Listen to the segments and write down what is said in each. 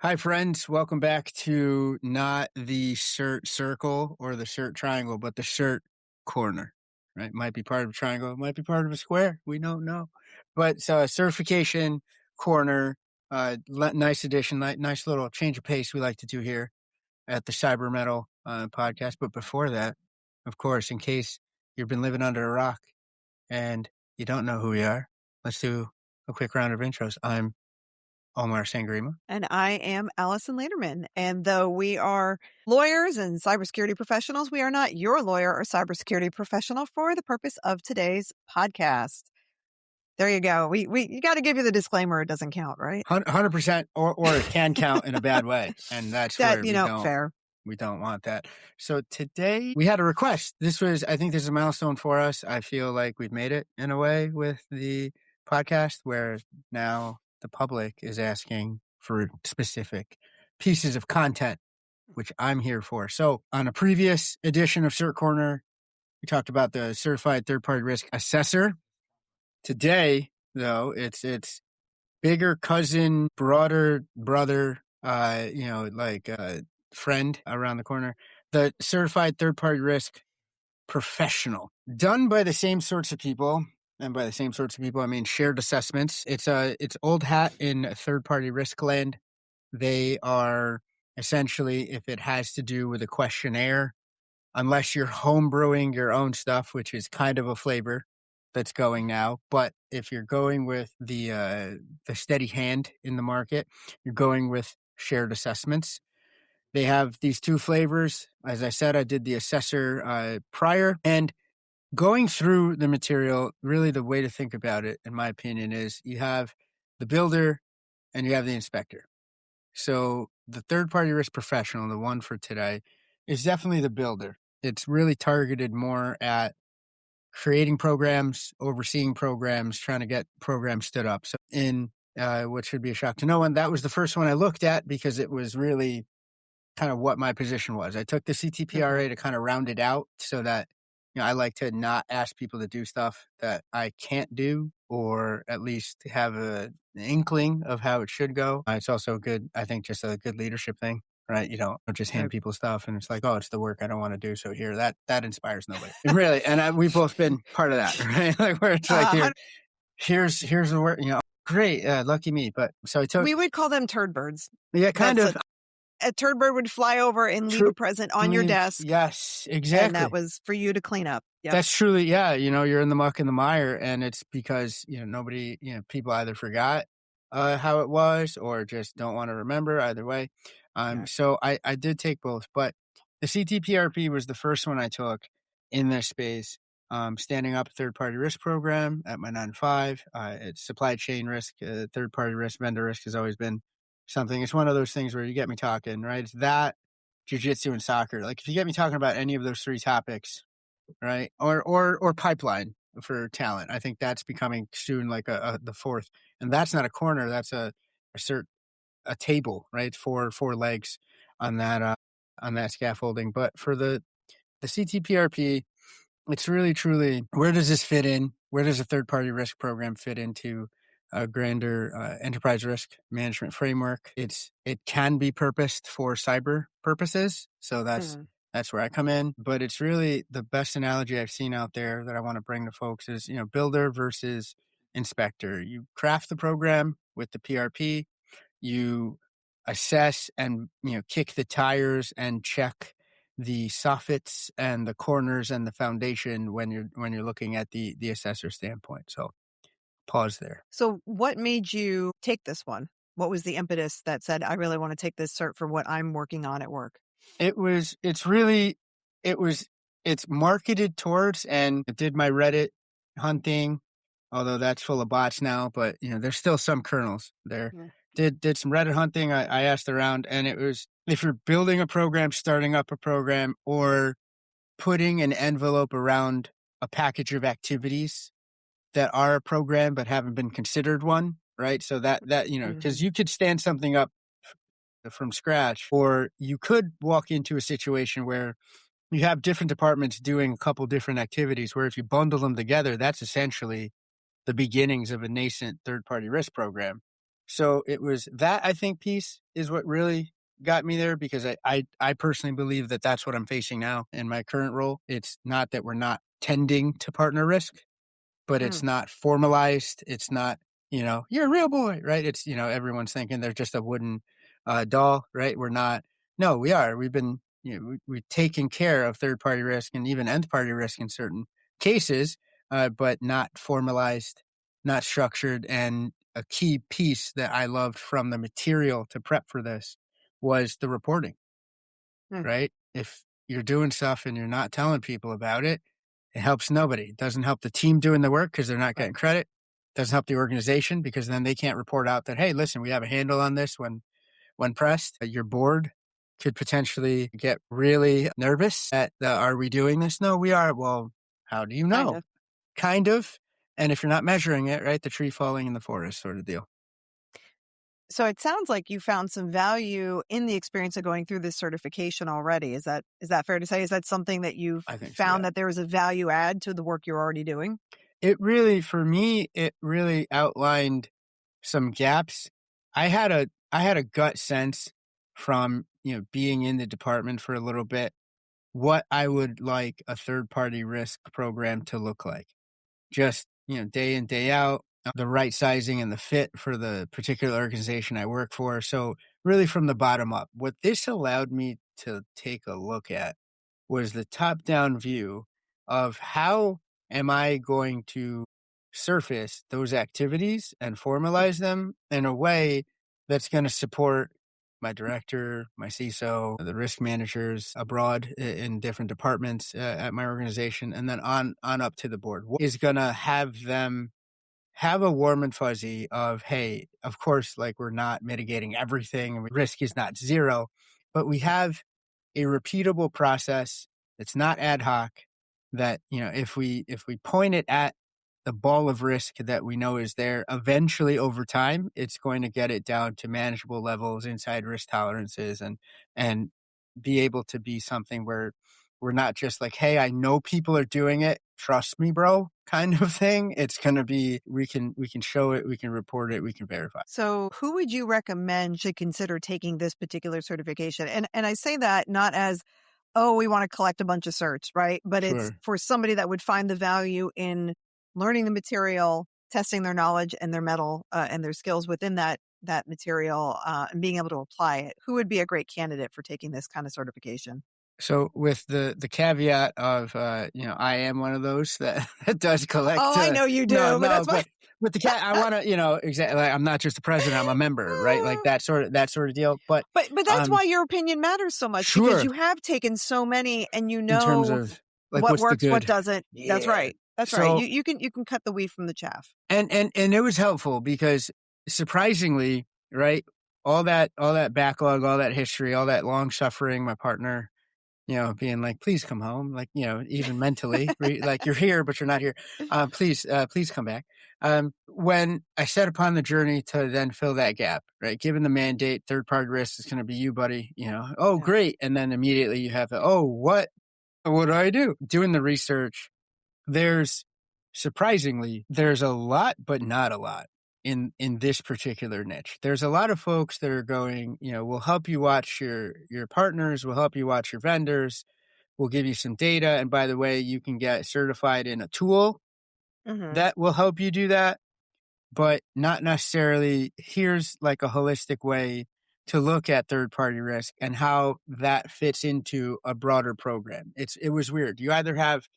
Hi, friends. Welcome back to not the Cert Circle or the Cert Triangle, but the Cert Corner, right? Might be part of a triangle, might be part of a square. We don't know. But Certification Corner, nice addition, nice little change of pace we like to do here at the Mettle podcast. But before that, of course, in case you've been living under a rock and you don't know who we are, let's do a quick round of intros. I'm Omar Sangurima. And I am Alyson Laderman. And though we are lawyers and cybersecurity professionals, we are not your lawyer or cybersecurity professional for the purpose of today's podcast. There you go. You got to give you the disclaimer. It doesn't count, right? 100%, or it can count in a bad way. And that's where fair. We don't want that. So today we had a request. I think this is a milestone for us. I feel like we've made it in a way with the podcast where now the public is asking for specific pieces of content, which I'm here for. So on a previous edition of Cert Corner, we talked about the certified third-party risk assessor. Today, though, it's bigger cousin, broader brother, friend around the corner. The certified third-party risk professional, done by the same sorts of people. And by the same sorts of people, I mean shared assessments. It's old hat in third-party risk land. They are essentially, if it has to do with a questionnaire, unless you're homebrewing your own stuff, which is kind of a flavor that's going now. But if you're going with the steady hand in the market, you're going with shared assessments. They have these two flavors. As I said, I did the assessor prior, and going through the material, really the way to think about it, in my opinion, is you have the builder and you have the inspector. So the third-party risk professional, the one for today, is definitely the builder. It's really targeted more at creating programs, overseeing programs, trying to get programs stood up. So in what should be a shock to no one, that was the first one I looked at because it was really kind of what my position was. I took the CTPRA to kind of round it out so that, I like to not ask people to do stuff that I can't do, or at least have an inkling of how it should go. It's also good, I think, just a good leadership thing, right? You don't just hand people stuff and it's like, oh, it's the work I don't want to do. So here, that inspires nobody. Really. And we've both been part of that, right? Like where it's like, here's the work, great, lucky me. But so I took. We would call them turd birds. Yeah, kind of. A turd bird would fly over and leave a present on your desk. Yes, exactly. And that was for you to clean up. Yep. That's truly, yeah. You're in the muck and the mire, and it's because, nobody, people either forgot how it was or just don't want to remember, either way. So I did take both, but the CTPRP was the first one I took in this space. Standing up a third-party risk program at my 9-5. It's supply chain risk, third-party risk, vendor risk has always been something. It's one of those things where you get me talking, right? It's that, jiu-jitsu, and soccer. Like if you get me talking about any of those three topics, right? Or pipeline for talent, I think that's becoming soon like the fourth. And that's not a corner. That's a table, right? Four legs on that scaffolding. But for the CTPRP, it's really truly, where does this fit in? Where does a third-party risk program fit into a grander enterprise risk management framework? It can be purposed for cyber purposes. So that's where I come in. But it's really the best analogy I've seen out there that I want to bring to folks is, builder versus inspector. You craft the program with the PRP, you assess and, kick the tires and check the soffits and the corners and the foundation when you're looking at the assessor standpoint. So pause there. So what made you take this one? What was the impetus that said, I really want to take this cert for what I'm working on at work? It's marketed towards, and I did my Reddit hunting, although that's full of bots now, but there's still some kernels there. Yeah. Did some Reddit hunting. I asked around, and it was, if you're building a program, starting up a program, or putting an envelope around a package of activities that are a program but haven't been considered one, right? So that because you could stand something up from scratch, or you could walk into a situation where you have different departments doing a couple different activities, where if you bundle them together, that's essentially the beginnings of a nascent third-party risk program. So it was that, I think, piece is what really got me there, because I personally believe that that's what I'm facing now in my current role. It's not that we're not tending to partner risk, but it's Mm, not formalized. It's not, you're a real boy, right? It's, everyone's thinking they're just a wooden doll, right? We're not. No, we are. We've been, we've taken care of third party risk and even nth party risk in certain cases, but not formalized, not structured. And a key piece that I loved from the material to prep for this was the reporting, mm, right? If you're doing stuff and you're not telling people about it, it helps nobody. It doesn't help the team doing the work because they're not right. getting credit. It doesn't help the organization because then they can't report out that, hey, listen, we have a handle on this when pressed. Your board could potentially get really nervous at are we doing this? No, we are. Well, how do you Kind know? of. Kind of. And if you're not measuring it, right, the tree falling in the forest sort of deal. So it sounds like you found some value in the experience of going through this certification already. Is that fair to say? Is that something that you've I think so, found yeah. that there is a value add to the work you're already doing? It really, for me, it really outlined some gaps. I had a gut sense from, being in the department for a little bit, what I would like a third party risk program to look like. Just, day in, day out, the right sizing and the fit for the particular organization I work for. So really from the bottom up, what this allowed me to take a look at was the top down view of how am I going to surface those activities and formalize them in a way that's going to support my director, my CISO, the risk managers abroad in different departments at my organization, and then on up to the board. What is going to have them have a warm and fuzzy of, hey, of course, like we're not mitigating everything and risk is not zero, but we have a repeatable process that's not ad hoc, that, if we point it at the ball of risk that we know is there, eventually over time, it's going to get it down to manageable levels inside risk tolerances and be able to be something where we're not just like, hey, I know people are doing it, trust me, bro, kind of thing. It's going to be, we can show it, we can report it, we can verify. So who would you recommend should consider taking this particular certification? And I say that not as, oh, we want to collect a bunch of certs, right? But it's Sure. for somebody that would find the value in learning the material, testing their knowledge and their mettle and their skills within that material, and being able to apply it. Who would be a great candidate for taking this kind of certification? So with the caveat of, I am one of those that, that does collect, Oh, I know you no, do, but no, that's why. but with the cat, I want to, exactly, like, I'm not just the president, I'm a member, right? Like that sort of deal. But, But that's why your opinion matters so much because sure. you have taken so many and you In terms know of like, what what's the works, what good? doesn't. That's Yeah. right. That's right. So, You can cut the wheat from the chaff. and it was helpful because surprisingly, right? All that backlog, all that history, all that long suffering, my partner, being like, please come home. Like, even mentally, like you're here, but you're not here. Please come back. When I set upon the journey to then fill that gap, right? Given the mandate, third party risk is going to be you, buddy, oh, Yeah. great. And then immediately you have what do I do? Doing the research. There's there's a lot, but not a lot in this particular niche. There's a lot of folks that are going, we'll help you watch your partners, we'll help you watch your vendors, we'll give you some data. And by the way, you can get certified in a tool Hmm. that will help you do that, but not necessarily here's like a holistic way to look at third party risk and how that fits into a broader program. It was weird. You either have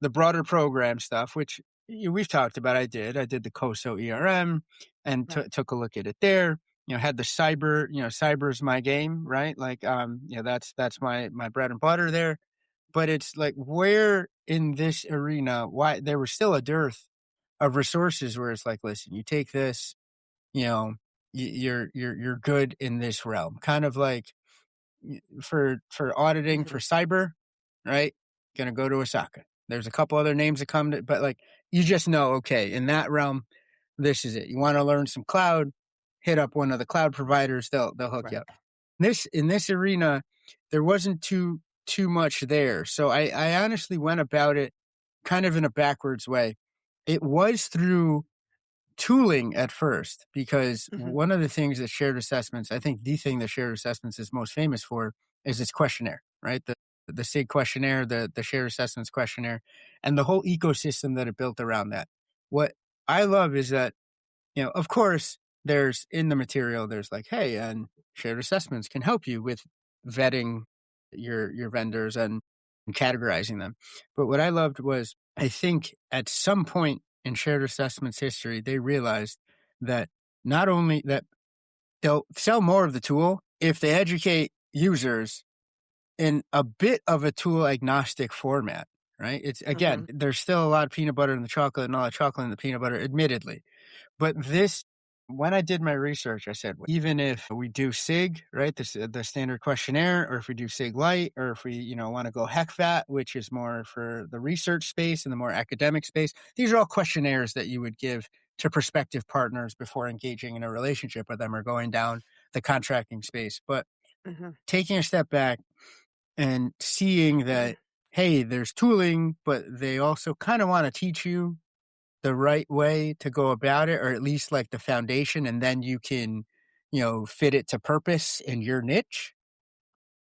the broader program stuff, which we've talked about. I did the COSO ERM and Right. took a look at it there. Had the cyber, cyber's my game, right? Like, that's my bread and butter there. But it's like, where in this arena, why there was still a dearth of resources where it's like, listen, you take this, you know, you're good in this realm. Kind of like for auditing Hmm. for cyber, right? Gonna go to Osaka. There's a couple other names that come to, but like you just know, okay, in that realm, this is it. You want to learn some cloud, hit up one of the cloud providers, they'll hook you Right. up. In this arena, there wasn't too much there. So I honestly went about it kind of in a backwards way. It was through tooling at first, because Mhm. one of the things that shared assessments, I think the thing that shared assessments is most famous for, is its questionnaire, right? The SIG questionnaire, the shared assessments questionnaire, and the whole ecosystem that it built around that. What I love is that, of course, there's in the material, there's like, hey, and shared assessments can help you with vetting your vendors and categorizing them. But what I loved was, I think at some point in shared assessments history, they realized that not only that they'll sell more of the tool if they educate users in a bit of a tool agnostic format, right? It's again, Mhm. there's still a lot of peanut butter in the chocolate and a lot of chocolate in the peanut butter, admittedly. But when I did my research, I said, even if we do SIG, right, the standard questionnaire, or if we do SIG Lite, or if we, want to go HECVAT, which is more for the research space and the more academic space, these are all questionnaires that you would give to prospective partners before engaging in a relationship with them or going down the contracting space. But Mhm. taking a step back and seeing that, hey, there's tooling, but they also kind of want to teach you the right way to go about it, or at least like the foundation, and then you can, fit it to purpose in your niche.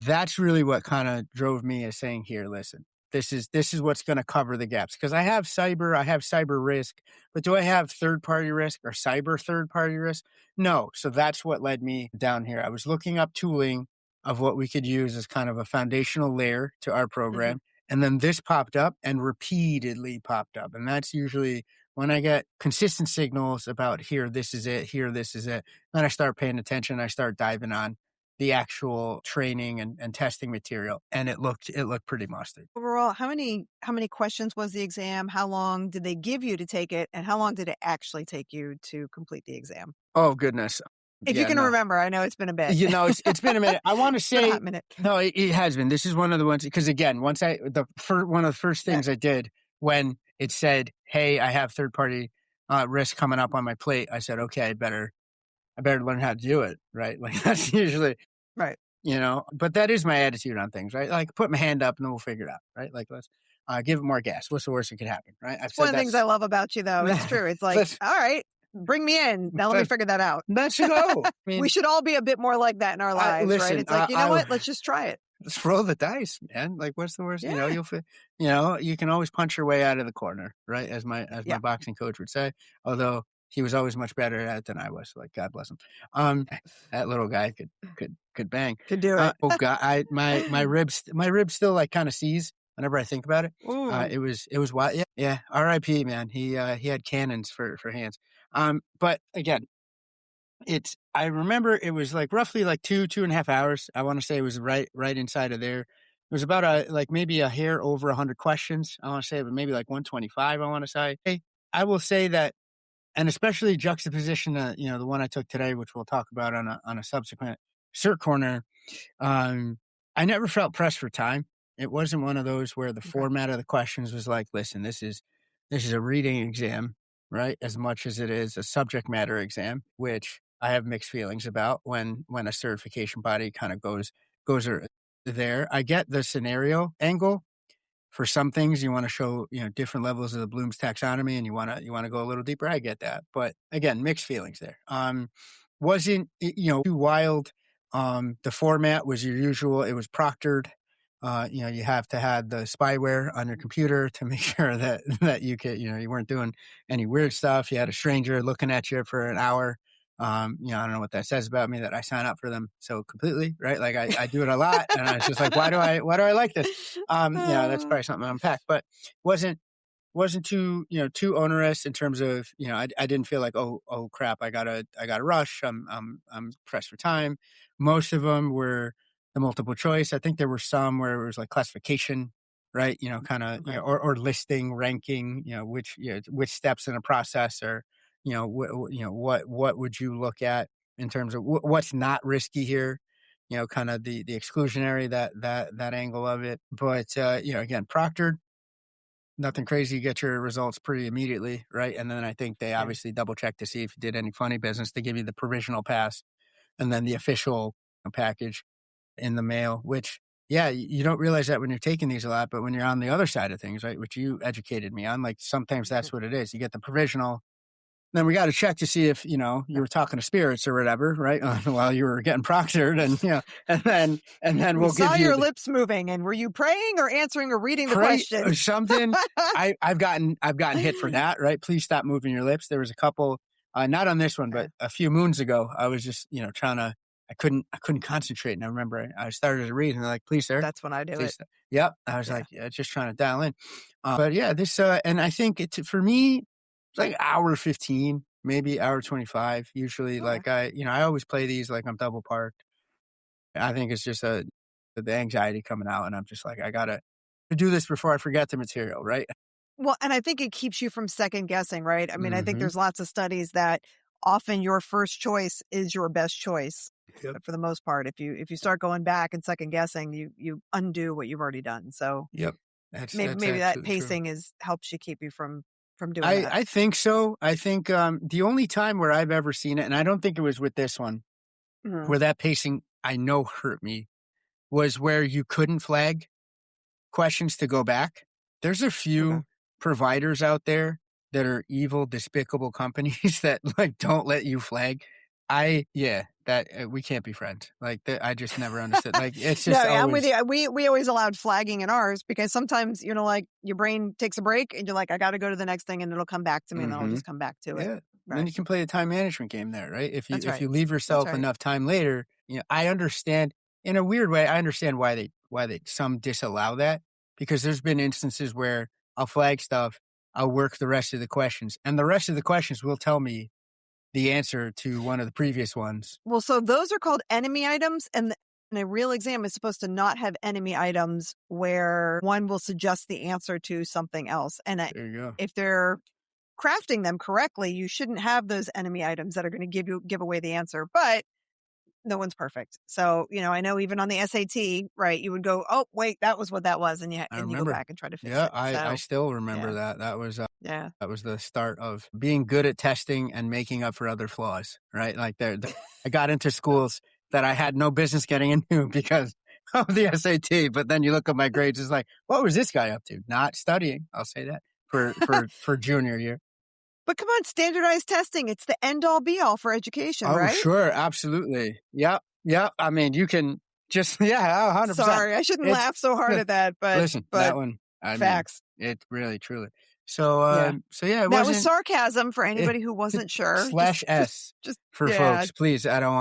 That's really what kind of drove me as saying, here, listen, this is what's going to cover the gaps. Because I have cyber risk, but do I have third party risk or cyber third party risk? No. So that's what led me down here. I was looking up tooling of what we could use as kind of a foundational layer to our Mhm. program. And then this popped up and repeatedly popped up. And that's usually when I get consistent signals about, here, this is it, here, this is it. Then I start paying attention. I start diving on the actual training and testing material, and it looked pretty mustard. Overall, how many questions was the exam? How long did they give you to take it? And how long did it actually take you to complete the exam? Oh goodness, If you yeah, can no, remember, I know it's been a bit. it's been a minute. I want to It's been a say hot minute. no, it has been. This is one of the ones, because again, one of the first Yeah. things I did when it said, "Hey, I have third party risk coming up on my plate," I said, "Okay, I better learn how to do it." Right, like that's usually Right. but that is my attitude on things, right? Like, put my hand up and then we'll figure it out, right? Like, let's give it more gas. What's the worst that could happen, right? I've It's one said of the things I that's love about you, though. It's true. It's like, let's all right, bring me in. Now let me that figure that out. that should go. I We mean, should all be a bit more like that in our I lives, right? listen. It's like, you know what? Let's just try it. Let's roll the dice, man. Like, what's the worst? Yeah. You can always punch your way out of the corner, right? As my Yeah. boxing coach would say. Although he was always much better at it than I was. Like, God bless him. Um, that little guy could bang. Could do it. Oh God, my ribs still like kind of seize whenever I think about it. Ooh. It was wild. Yeah, yeah. R.I.P. Man. He had cannons for hands. But again, I remember it was like roughly like 2.5 hours. I want to say it was right inside of there. It was about maybe a hair over 100 questions. I want to say, but maybe like 125. I want to say. Hey, I will say that, and especially juxtaposition, the one I took today, which we'll talk about on a subsequent Cert Corner. I never felt pressed for time. It wasn't one of those where the Okay. format of the questions was like, listen, this is a reading exam, right? As much as it is a subject matter exam, which I have mixed feelings about when a certification body kind of goes there. I get the scenario angle. For some things, you want to show different levels of the Bloom's taxonomy, and you want to go a little deeper. I get that, but again, mixed feelings there. Wasn't too wild. The format was your usual. It was proctored. You have to have the spyware on your computer to make sure that you could, you weren't doing any weird stuff. You had a stranger looking at you for an hour. I don't know what that says about me that I sign up for them so completely, right? Like I do it a lot, and I was just like, why do I like this? That's probably something to unpack, but wasn't wasn't too onerous in terms of, I didn't feel like, oh crap, I gotta rush. I'm pressed for time. Most of them were the multiple choice. I think there were some where it was like classification, right? Kind of, Okay. or listing, ranking, which steps in a process, or what would you look at in terms of what's not risky here, kind of the exclusionary, that angle of it. But again, proctored, nothing crazy. You get your results pretty immediately, right? And then I think they Yeah. obviously double check to see if you did any funny business. They give you the provisional pass and then the official package in the mail, which, yeah, you don't realize that when you're taking these a lot, but when you're on the other side of things, right, which you educated me on, like sometimes Mhm. that's what it is. You get the provisional, then we got to check to see if, you were talking to spirits or whatever, right? While you were getting proctored and then We we'll saw give you your the lips moving, and were you praying or answering or reading the pray question? or something. I've gotten hit for that, right? Please stop moving your lips. There was a couple, not on this one, but a few moons ago, I was just, trying to, I couldn't concentrate. And I remember I started to read and they're like, please, sir. That's when I do Please it. stop. Yep. I was like, just trying to dial in. But yeah, this, and I think for me, it's like hour 15, maybe hour 25. Usually, like I always play these like I'm double parked. I think it's just the anxiety coming out, and I'm just like, I gotta do this before I forget the material, right? Well, and I think it keeps you from second guessing, right? I mean, I think Mm-hmm. there's lots of studies that often your first choice is your best choice. Yep. But for the most part, if you start going back and second guessing, you undo what you've already done. So Yep. That's maybe that absolutely true. pacing helps you keep you from doing that. I think so. I think the only time where I've ever seen it, and I don't think it was with this one, Mhm. where that pacing I know hurt me, was where you couldn't flag questions to go back. There's a Okay. few providers out there that are evil, despicable companies that like don't let you flag. We can't be friends. Like I just never understood. Like it's No, just yeah, I'm with always. you. We always allowed flagging in ours because sometimes, like your brain takes a break and you're like, I got to go to the next thing and it'll come back to me and then I'll Mm-hmm. just come back to it. Yeah. Then Right. you can play a time management game there, right? That's If right. you leave That's yourself right. enough time later, I understand in a weird way, I understand why they some disallow that, because there's been instances where I'll flag stuff, I'll work the rest of the questions, and the rest of the questions will tell me the answer to one of the previous ones. Well, so those are called enemy items, and a real exam is supposed to not have enemy items where one will suggest the answer to something else. And There you go. if they're crafting them correctly, you shouldn't have those enemy items that are going to give away the answer. But no one's perfect. So, I know even on the SAT, right, you would go, oh, wait, that was what that was. And I you go remember. back and try to fix Yeah, it. I So, still remember yeah, that. yeah. That was the start of being good at testing and making up for other flaws, right? Like I got into schools that I had no business getting into because of the SAT. But then you look at my grades, it's like, what was this guy up to? Not studying. I'll say that for junior year. But come on, standardized testing. It's the end all be all for education, Oh, right? sure. Absolutely. Yep. Yep. I mean, you can just, yeah, 100%. Sorry, I shouldn't It's, laugh so hard at that, but listen, that one, I mean, facts. it really, truly. So, Yeah. so yeah, it That was wasn't sarcasm for anybody who wasn't sure. slash S Just for yeah, folks. Please, I don't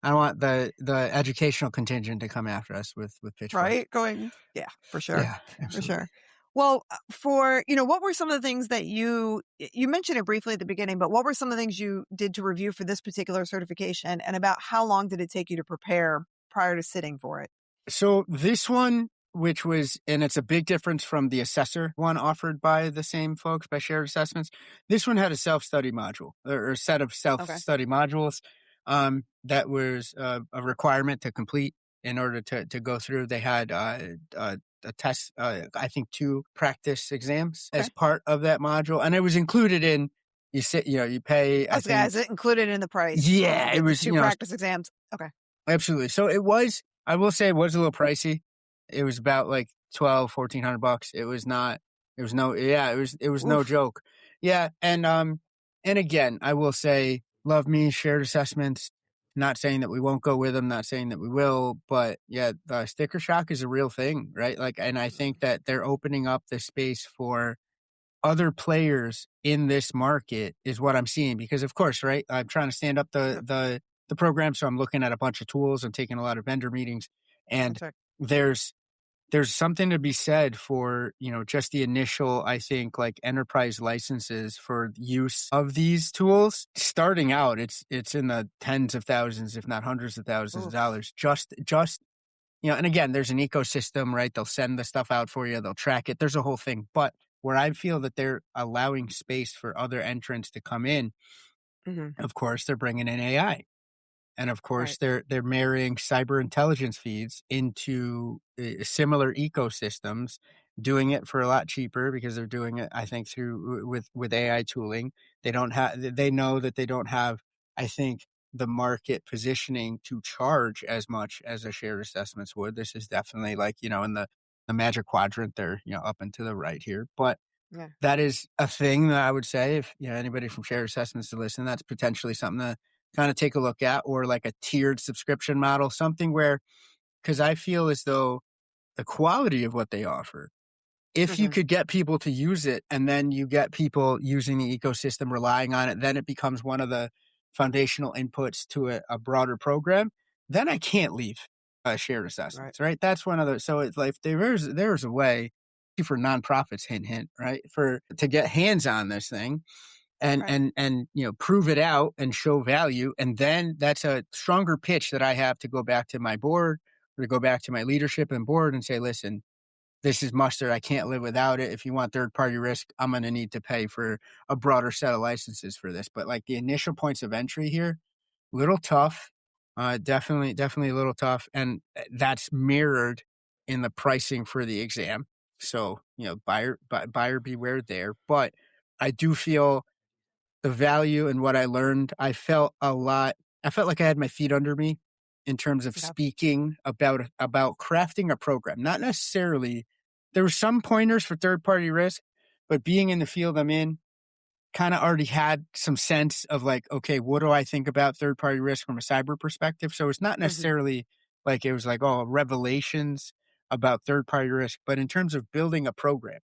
want the educational contingent to come after us with pitchforks. right? Yeah, for sure. Yeah, For absolutely. sure. Well, what were some of the things that you mentioned it briefly at the beginning, but what were some of the things you did to review for this particular certification, and about how long did it take you to prepare prior to sitting for it? So this one, and it's a big difference from the assessor one offered by the same folks by Shared Assessments. This one had a self-study module or a set of self-study modules that was a requirement to complete in order to go through. They had a test, I think 2 practice exams as part of that module, and it was included in. You pay. I think. Is it included in the price? Yeah, You it get the was. 2 practice exams. Okay. Absolutely. So it was, I will say it was a little pricey. It was about like $1,200-$1,400. It was not, it was no, yeah, it was no Oof. joke. Yeah. And again, I will say, love me, shared assessments. Not saying that we won't go with them, not saying that we will, but yeah, the sticker shock is a real thing, right? Like, and I think that they're opening up the space for other players in this market is what I'm seeing, because of course, right, I'm trying to stand up the program, so I'm looking at a bunch of tools, I'm taking a lot of vendor meetings, and That's right. there's something to be said for, just the initial, I think, like enterprise licenses for use of these tools. Starting out, it's in the tens of thousands, if not hundreds of thousands of Oof. dollars, just and again, there's an ecosystem, right? They'll send the stuff out for you. They'll track it. There's a whole thing. But where I feel that they're allowing space for other entrants to come in, of course, they're bringing in AI. And of course, Right. they're marrying cyber intelligence feeds into similar ecosystems, doing it for a lot cheaper because they're doing it, I think, through with AI tooling. They know that they don't have, I think, the market positioning to charge as much as a shared assessments would. This is definitely like, in the magic quadrant. They're, up and to the right here. But Yeah. that is a thing that I would say if anybody from shared assessments to listen, that's potentially something to kind of take a look at, or like a tiered subscription model, something where, because I feel as though the quality of what they offer, if you Hmm. could get people to use it and then you get people using the ecosystem, relying on it, then it becomes one of the foundational inputs to a broader program. Then I can't leave shared Right. assessments, right? That's one of the, so it's like there's a way for nonprofits, hint, hint, right? To get hands on this thing and, Right. and prove it out and show value. And then that's a stronger pitch that I have to go back to my board or to go back to my leadership and board and say, listen, this is mustard. I can't live without it. If you want third party risk, I'm going to need to pay for a broader set of licenses for this. But like the initial points of entry here, little tough, definitely a little tough. And that's mirrored in the pricing for the exam. So, buyer beware there. But I do feel the value and what I learned, I felt like I had my feet under me in terms of Okay. speaking about crafting a program. Not necessarily, there were some pointers for third party risk, but being in the field I'm in, kind of already had some sense of like, okay, what do I think about third party risk from a cyber perspective? So it's not Hmm. necessarily like it was like, oh, revelations about third party risk, but in terms of building a program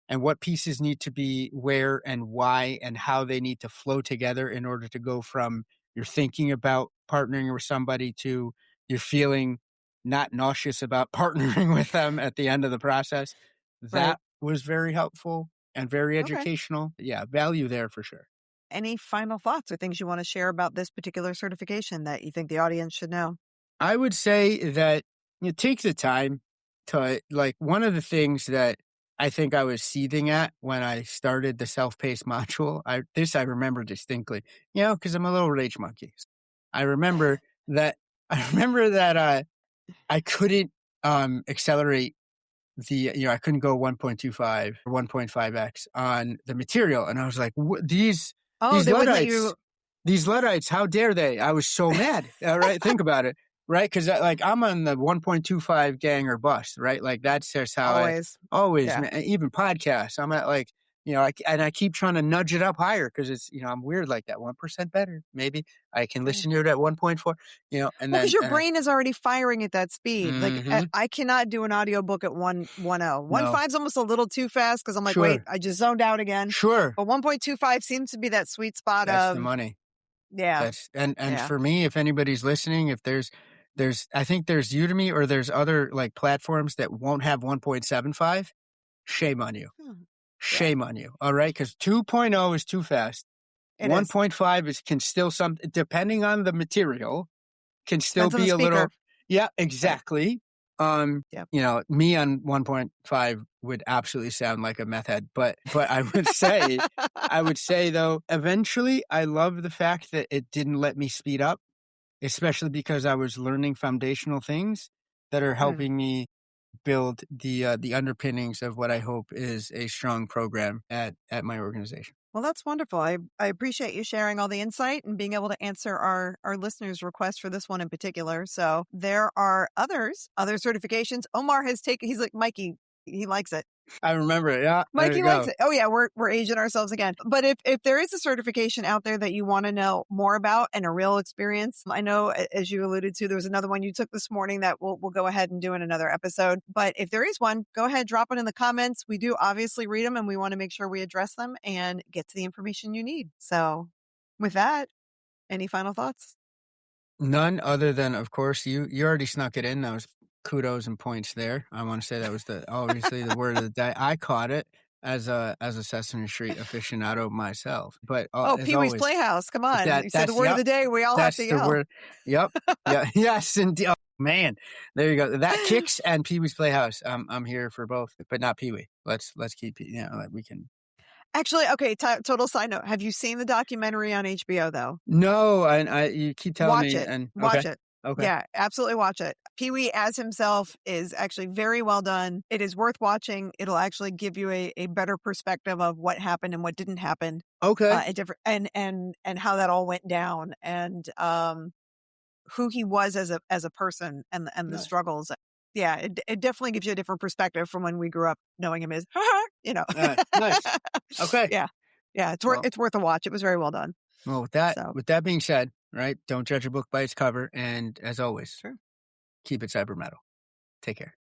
and what pieces need to be where and why and how they need to flow together in order to go from you're thinking about partnering with somebody to you're feeling not nauseous about partnering with them at the end of the process. Right. That was very helpful and very Okay. educational. Yeah, value there for sure. Any final thoughts or things you want to share about this particular certification that you think the audience should know? I would say that you take the time to, like, one of the things that I think I was seething at when I started the self-paced module. I remember distinctly, because I'm a little rage monkey. I remember that I couldn't accelerate I couldn't go 1.25 or 1.5x on the material. And I was like, Oh, these they wouldn't let you. Luddites, how dare they? I was so mad. All right. Think about it. Right. Cause like I'm on the 1.25 gang or bust, right? Like that's just how I Always. always, Yeah. man, even podcasts, I'm at like, and I keep trying to nudge it up higher because it's, I'm weird like that. 1% better. Maybe I can Yeah. listen to it at 1.4, and Well, because then, your brain is already firing at that speed. Like mm-hmm, I cannot do an audiobook at 1.10. no, 1.5 is almost a little too fast because I'm like, wait, sure, I just zoned out again. sure. But 1.25 seems to be that sweet spot That's the of, money. yeah, That's and yeah. for me, if anybody's listening, if there's I think there's Udemy or there's other like platforms that won't have 1.75, shame on you. Hmm. Yeah, Shame on you. All right. Cause 2.0 is too fast. it is. 1.5 can still depending on the material, can still Depends on the be a speaker. little, yeah, Right. exactly. Yep. Me on 1.5 would absolutely sound like a meth head, but I would say though, eventually I love the fact that it didn't let me speed up, especially because I was learning foundational things that are Mm. helping me build the underpinnings of what I hope is a strong program at my organization. Well, that's wonderful. I appreciate you sharing all the insight and being able to answer our listeners' request for this one in particular. So there are other certifications. Omar has taken, he's like, Mikey, he likes it. I remember it. Yeah, there Mikey you likes go. it. Oh yeah, we're aging ourselves again. But if there is a certification out there that you want to know more about and a real experience, I know as you alluded to, there was another one you took this morning that we'll go ahead and do in another episode. But if there is one, go ahead, drop it in the comments. We do obviously read them and we want to make sure we address them and get to the information you need. So with that, any final thoughts? None other than, of course, you already snuck it in. That was kudos and points there. I want to say that was obviously the word of the day. I caught it as a Sesame Street aficionado myself. But Oh, as Pee Wee's always, Playhouse. Come on. You said the that's word of yep, the day. We all have to that's the yell. word. Yep, yeah, yes, indeed. Oh, man, there you go. That kicks and Pee Wee's Playhouse. I'm here for both, but not Pee Wee. Let's keep like we can. Actually, okay, total side note. Have you seen the documentary on HBO though? No, and you keep telling Watch me, it. and Watch okay, it. okay. Yeah, absolutely watch it. Pee-wee as himself is actually very well done. It is worth watching. It'll actually give you a better perspective of what happened and what didn't happen. Okay. At different and how that all went down and who he was as a person and the Nice. struggles. Yeah, it definitely gives you a different perspective from when we grew up knowing him as, you know. Nice. Okay. Yeah. Yeah, Well, it's worth a watch. It was very well done. well, So, with that being said, right? Don't judge a book by its cover, and as always, sure. keep it cyber metal. Take care.